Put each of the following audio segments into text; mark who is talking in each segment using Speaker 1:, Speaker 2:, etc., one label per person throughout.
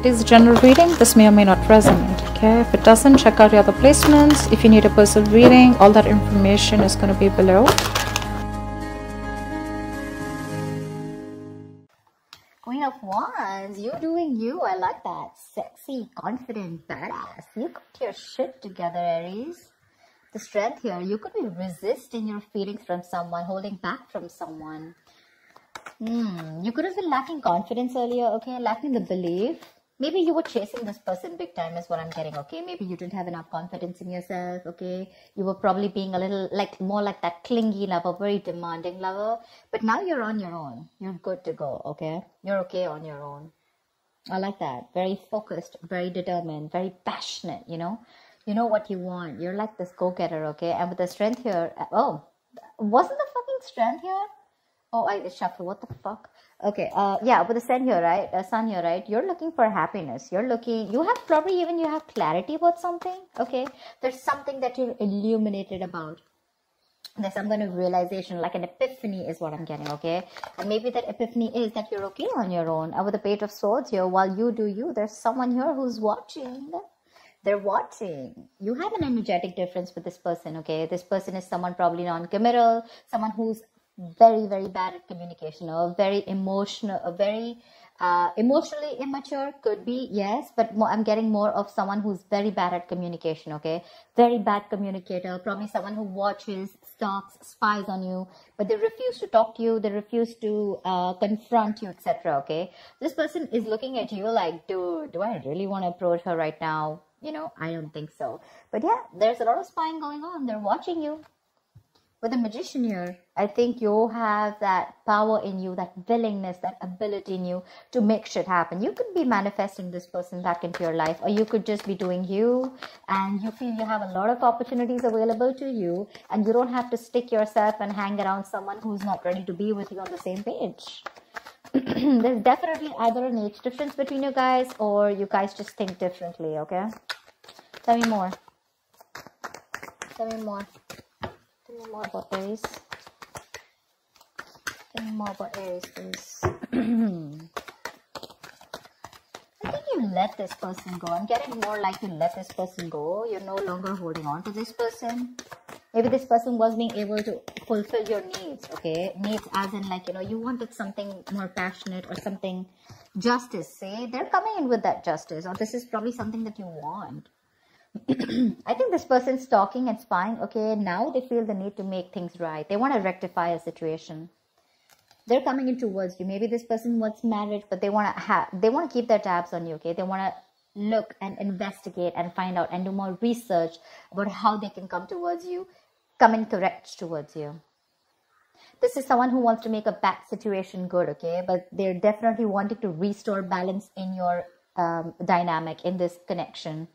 Speaker 1: It is a general reading. This may or may not resonate. Okay, if it doesn't, check out your other placements. If you need a personal reading, all that information is going to be below.
Speaker 2: Queen of Wands, you doing you. I like that. Sexy, confident, badass. You got your shit together, Aries. The strength here, you could be resisting your feelings from someone, holding back from someone. You could have been lacking confidence earlier, okay? Lacking the belief. Maybe you were chasing this person big time is what I'm getting, okay? Maybe you didn't have enough confidence in yourself, okay? You were probably being a little, more like that clingy lover, very demanding lover. But now you're on your own. You're good to go, okay? You're okay on your own. I like that. Very focused, very determined, very passionate, you know? You know what you want. You're like this go-getter, okay? And with the strength here, oh, wasn't the fucking strength here? Oh, I shuffled. What the fuck? Okay. Yeah, with the sun here, right? Sun here, right? You're looking for happiness. You're looking. You have probably even you have clarity about something. Okay. There's something that you're illuminated about. There's some kind of realization, like an epiphany, is what I'm getting. Okay. And maybe that epiphany is that you're okay on your own. And with the Page of Swords here, while you do you, there's someone here who's watching. They're watching. You have an energetic difference with this person. Okay. This person is someone probably non-committal, someone who's very, very bad at communication, or very emotional, or very emotionally immature, could be, yes, but I'm getting more of someone who's very bad at communication, okay? Very bad communicator, probably someone who watches, stalks, spies on you, but they refuse to talk to you, they refuse to confront you, etc., okay? This person is looking at you like, dude, do I really want to approach her right now? You know, I don't think so. But yeah, there's a lot of spying going on. They're watching you. With the Magician here, I think you have that power in you, that willingness, that ability in you to make shit happen. You could be manifesting this person back into your life, or you could just be doing you, and you feel you have a lot of opportunities available to you, and you don't have to stick yourself and hang around someone who's not ready to be with you on the same page. There's definitely either an age difference between you guys, or you guys just think differently, okay? Tell me more. Tell me more. Tell me more about Aries. Tell me more about Aries, please. I think you let this person go. I'm getting more like you let this person go. You're no longer holding on to this person. Maybe this person was being able to fulfill your needs, okay? Needs as in, like, you know, you wanted something more passionate or something, justice, say. They're coming in with that justice, or this is probably something that you want. I think this person's talking and spying, okay? Now they feel the need to make things right. They want to rectify a situation. They're coming in towards you. Maybe this person wants marriage, but they want to keep their tabs on you, okay? They want to look and investigate and find out and do more research about how they can come towards you, come in correct towards you. This is someone who wants to make a bad situation good, okay? But they're definitely wanting to restore balance in your dynamic, in this connection.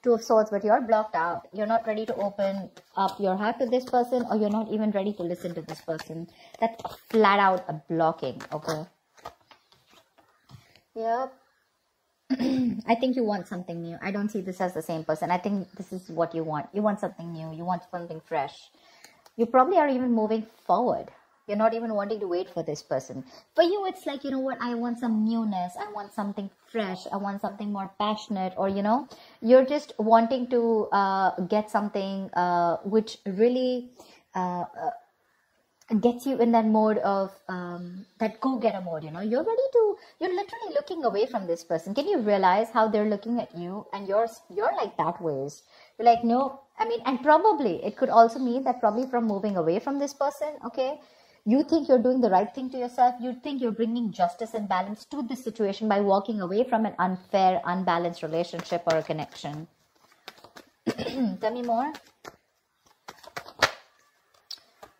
Speaker 2: Two of Swords, but you're blocked out. You're not ready to open up your heart to this person, or you're not even ready to listen to this person. That's flat out a blocking, okay? Yep. I think you want something new. I don't see this as the same person. I think this is what you want. You want something new. You want something fresh. You probably are even moving forward. You're not even wanting to wait for this person. For you, it's like, you know what, I want some newness. I want something fresh. I want something more passionate. Or, you know, you're just wanting to get something which really gets you in that mode of that go-getter mode, you know. You're literally looking away from this person. Can you realize how they're looking at you, and you're like that ways? You're like, no, I mean, and probably it could also mean that probably from moving away from this person, okay, you think you're doing the right thing to yourself. You think you're bringing justice and balance to this situation by walking away from an unfair, unbalanced relationship or a connection. Tell me more.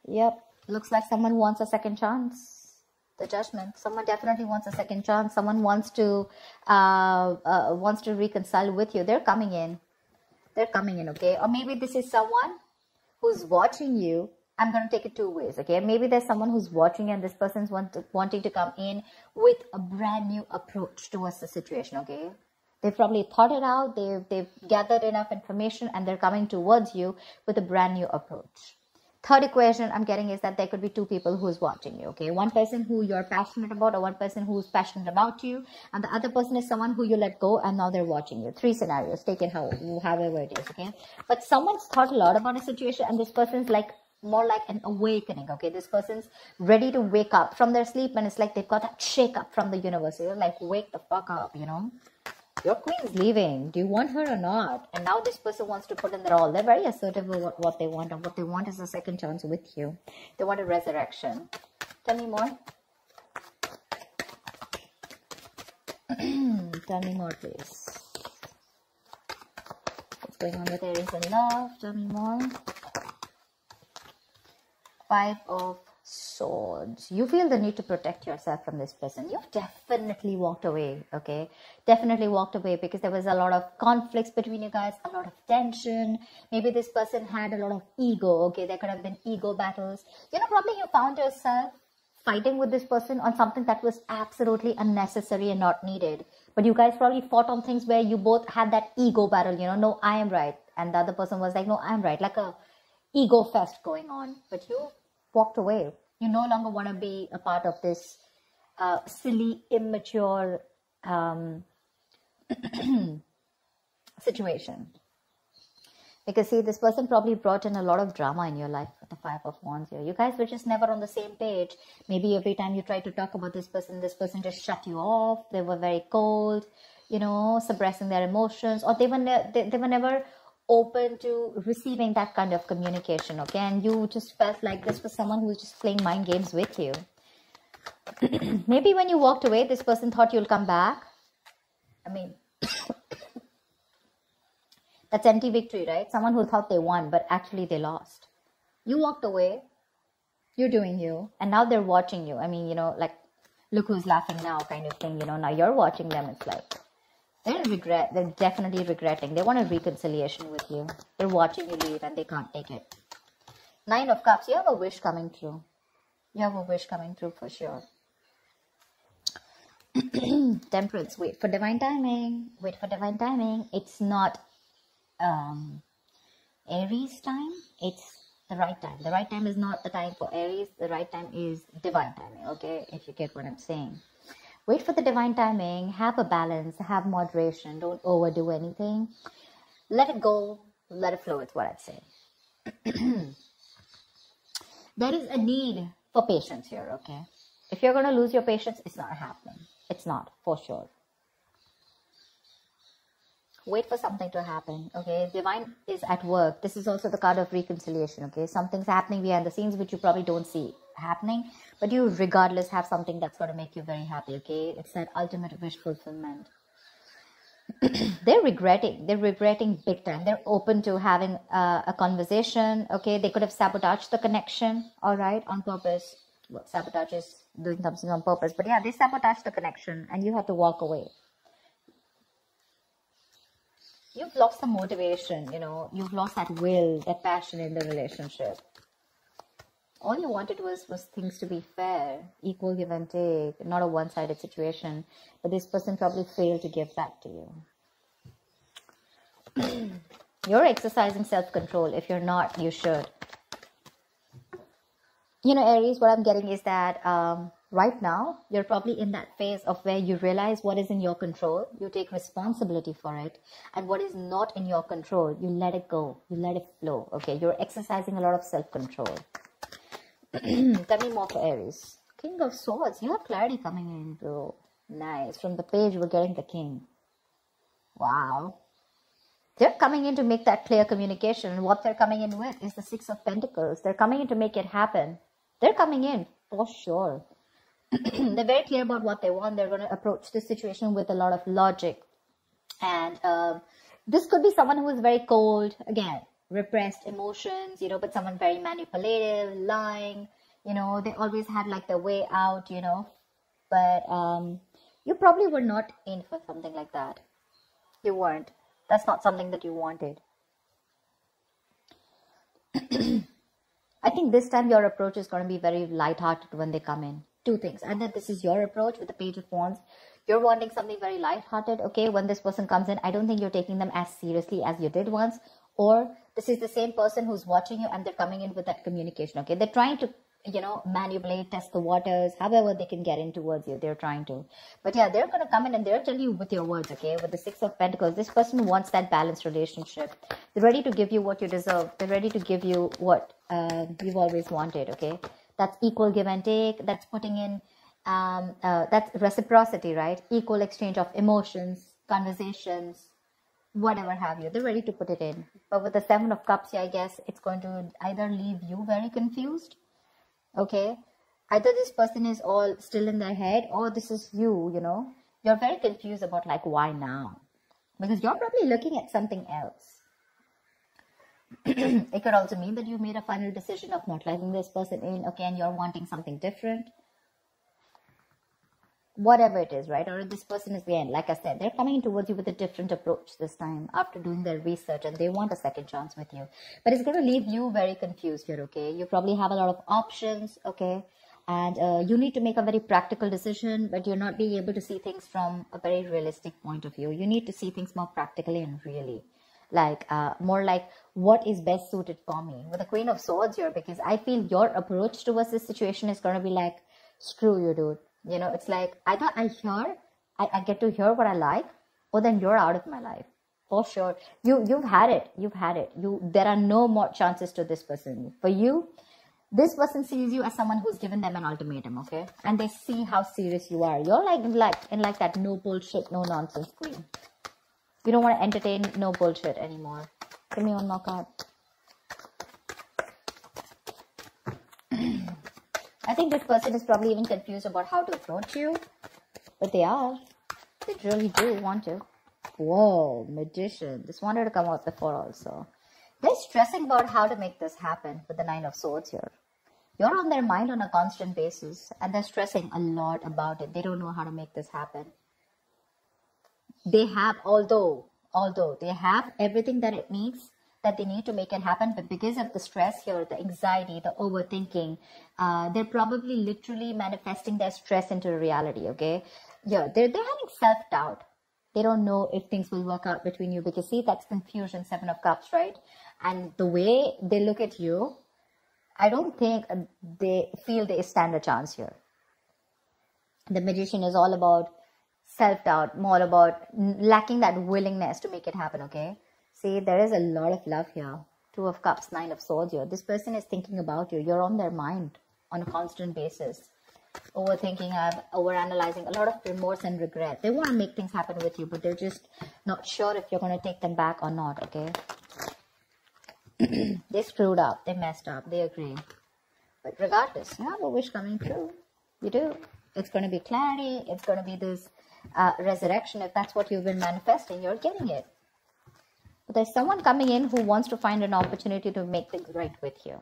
Speaker 2: Yep. Looks like someone wants a second chance. The Judgment. Someone definitely wants a second chance. Someone wants to reconcile with you. They're coming in. They're coming in, okay? Or maybe this is someone who's watching you. I'm going to take it two ways, okay? Maybe there's someone who's watching, and this person's wanting to come in with a brand new approach towards the situation, okay? They've probably thought it out. They've gathered enough information, and they're coming towards you with a brand new approach. Third equation I'm getting is that there could be two people who's watching you, okay? One person who you're passionate about, or one person who's passionate about you, and the other person is someone who you let go and now they're watching you. Three scenarios, take it however it is, okay? But someone's thought a lot about a situation, and this person's like more like an awakening, okay? This person's ready to wake up from their sleep, and it's like they've got that shake up from the universe. You're like, wake the fuck up, you know? Your queen's leaving. Do you want her or not? And now this person wants to put in their all. They're very assertive about what they want, and what they want is a second chance with you. They want a resurrection. Tell me more. Tell me more, please. What's going on with Aries in love? Tell me more. Five of Swords. You feel the need to protect yourself from this person. You've definitely walked away, okay? Definitely walked away because there was a lot of conflicts between you guys, a lot of tension. Maybe this person had a lot of ego, okay? There could have been ego battles. You know, probably you found yourself fighting with this person on something that was absolutely unnecessary and not needed. But you guys probably fought on things where you both had that ego battle, you know, no, I am right. And the other person was like, no, I'm right. Like a ego fest going on. But you walked away. You no longer want to be a part of this silly, immature situation. Because see, this person probably brought in a lot of drama in your life with the Five of Wands here. You guys were just never on the same page. Maybe every time you tried to talk about this person just shut you off. They were very cold, you know, suppressing their emotions, or they were never open to receiving that kind of communication, okay? And you just felt like this was someone who was just playing mind games with you. Maybe when you walked away, this person thought you'll come back. I mean, that's empty victory, right? Someone who thought they won, but actually they lost. You walked away, you're doing you, and now they're watching you. I mean, you know, like, look who's laughing now kind of thing, you know, now you're watching them. It's like, they're definitely regretting. They want a reconciliation with you. They're watching you leave and they can't take it. Nine of Cups. You have a wish coming true. You have a wish coming true for sure. Temperance. Wait for divine timing. Wait for divine timing. It's not Aries time. It's the right time. The right time is not the time for Aries. The right time is divine timing. Okay, if you get what I'm saying. Wait for the divine timing, have a balance, have moderation, don't overdo anything. Let it go, let it flow, is what I'd say. There is a need for patience here, okay? If you're going to lose your patience, it's not happening. It's not, for sure. Wait for something to happen, okay? Divine is at work. This is also the card of reconciliation, okay? Something's happening behind the scenes which you probably don't see happening, but you regardless have something that's going to make you very happy, okay? It's that ultimate wish fulfillment. They're regretting big time. They're open to having a conversation, okay? They could have sabotaged the connection, all right, on purpose. Well, sabotage is doing something on purpose, but yeah, they sabotaged the connection and you have to walk away. You've lost the motivation, you know, you've lost that will, that passion in the relationship. All you wanted was things to be fair, equal give and take, not a one-sided situation. But this person probably failed to give that to you. You're exercising self-control. If you're not, you should. You know, Aries, what I'm getting is that right now, you're probably in that phase of where you realize what is in your control. You take responsibility for it. And what is not in your control, you let it go. You let it flow. Okay, you're exercising a lot of self-control. Tell me more for Aries. King of Swords. You have clarity coming in, bro. Nice. From the page, we're getting the King. Wow. They're coming in to make that clear communication. And what they're coming in with is the Six of Pentacles. They're coming in to make it happen. They're coming in, for sure. They're very clear about what they want. They're going to approach this situation with a lot of logic. And this could be someone who is very cold. Again, repressed emotions, you know, but someone very manipulative, lying, you know, they always had like their way out, you know, but you probably were not in for something like that. You weren't. That's not something that you wanted. I think this time your approach is going to be very lighthearted when they come in. Two things. And then this is your approach with the Page of Wands. You're wanting something very lighthearted, okay? When this person comes in, I don't think you're taking them as seriously as you did once. Or This is the same person who's watching you and they're coming in with that communication, okay? They're trying to, you know, manipulate, test the waters, however they can get in towards you, they're trying to. But yeah, they're going to come in and they're telling you with your words, okay? With the Six of Pentacles, this person wants that balanced relationship. They're ready to give you what you deserve. They're ready to give you what you've always wanted, okay? That's equal give and take. That's putting in, that's reciprocity, right? Equal exchange of emotions, conversations, whatever have you. They're ready to put it in. But with the Seven of Cups here, I guess it's going to either leave you very confused, okay? Either this person is all still in their head, or this is you, you know. You're very confused about like, why now? Because you're probably looking at something else. It could also mean that you made a final decision of not letting this person in, okay, and you're wanting something different. Whatever it is, right? Or this person is, again, like I said, they're coming towards you with a different approach this time after doing their research, and they want a second chance with you. But it's going to leave you very confused here, okay? You probably have a lot of options, okay? And you need to make a very practical decision, but you're not being able to see things from a very realistic point of view. You need to see things more practically and really. Like, more like, what is best suited for me? With the Queen of Swords here, because I feel your approach towards this situation is going to be like, screw you, dude. You know, it's like, either I get to hear what I like, or then you're out of my life. For sure. You've had it. There are no more chances to this person. For you, this person sees you as someone who's given them an ultimatum, okay? And they see how serious you are. You're like in that no bullshit, no nonsense queen. You don't want to entertain no bullshit anymore. Give me one more card. I think this person is probably even confused about how to approach you. But they are. They really do want to. Whoa, Magician. This wanted to come out before also. They're stressing about how to make this happen with the Nine of Swords here. You're on their mind on a constant basis. And they're stressing a lot about it. They don't know how to make this happen. They have, although they have everything that it needs, that they need to make it happen, but because of the stress here, the anxiety, the overthinking, they're probably literally manifesting their stress into reality, okay? Yeah, they're having self-doubt. They don't know if things will work out between you, because see, that's confusion, Seven of Cups, right? And the way they look at you, I don't think they feel they stand a chance here. The Magician is all about self-doubt, more about lacking that willingness to make it happen, okay? See, there is a lot of love here. Two of Cups, Nine of Swords here. This person is thinking about you. You're on their mind on a constant basis. Overthinking, overanalyzing, a lot of remorse and regret. They want to make things happen with you, but they're just not sure if you're going to take them back or not, okay? They screwed up. They messed up. They agree. But regardless, you have a wish coming true. You do. It's going to be clarity. It's going to be this resurrection. If that's what you've been manifesting, you're getting it. But there's someone coming in who wants to find an opportunity to make things right with you.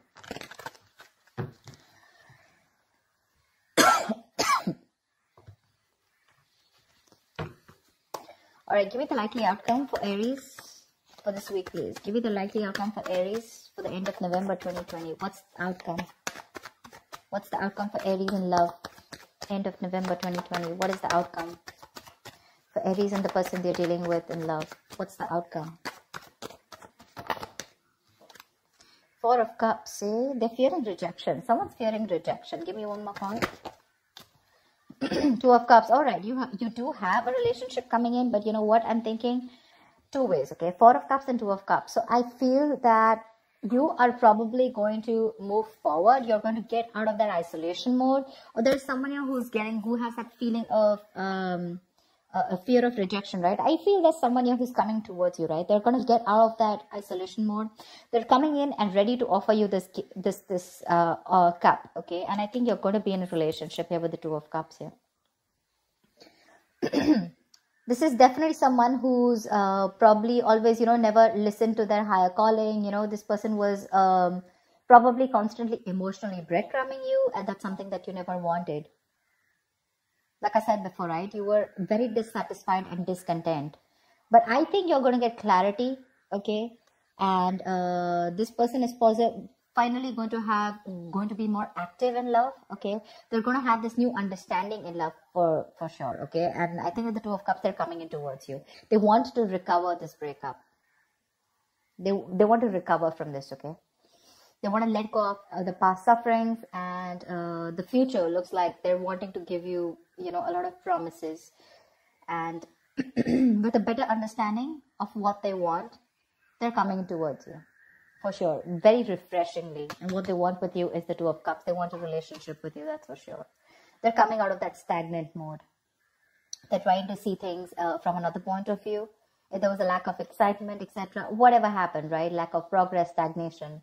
Speaker 2: Alright, give me the likely outcome for Aries for this week, please. Give me the likely outcome for Aries for the end of November 2020. What's the outcome? What's the outcome for Aries in love? End of November 2020. What is the outcome for Aries and the person they're dealing with in love? What's the outcome? Four of Cups, see? They're fearing rejection. Someone's fearing rejection. Give me one more card. Two of Cups. All right, you do have a relationship coming in, but you know what? I'm thinking two ways, okay? Four of Cups and Two of Cups. So I feel that you are probably going to move forward. You're going to get out of that isolation mode. Or there's someone here who has that feeling of a fear of rejection, right? I feel there's someone here who's coming towards you, right? They're going to get out of that isolation mode. They're coming in and ready to offer you this cup, okay? And I think you're going to be in a relationship here with the Two of Cups here. This is definitely someone who's probably always, never listened to their higher calling. This person was probably constantly emotionally breadcrumbing you, and that's something that you never wanted. Like I said before, right? You were very dissatisfied and discontent. But I think you're going to get clarity, okay? And this person is finally going to be more active in love, okay? They're going to have this new understanding in love for sure, okay? And I think with the Two of Cups, they're coming in towards you. They want to recover this breakup. They want to recover from this, okay? They want to let go of the past sufferings, and the future looks like they're wanting to give you, a lot of promises, and with a better understanding of what they want, they're coming towards you. For sure. Very refreshingly. And what they want with you is the Two of Cups. They want a relationship with you, that's for sure. They're coming out of that stagnant mode. They're trying to see things from another point of view. If there was a lack of excitement, etc., whatever happened, right? Lack of progress, stagnation.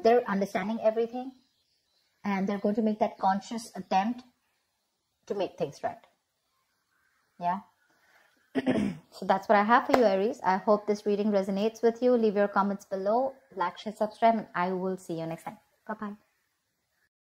Speaker 2: They're understanding everything, and they're going to make that conscious attempt to make things right. Yeah. So that's what I have for you, Aries. I hope this reading resonates with you. Leave your comments below, like, share, subscribe, and I will see you next time. Bye-bye.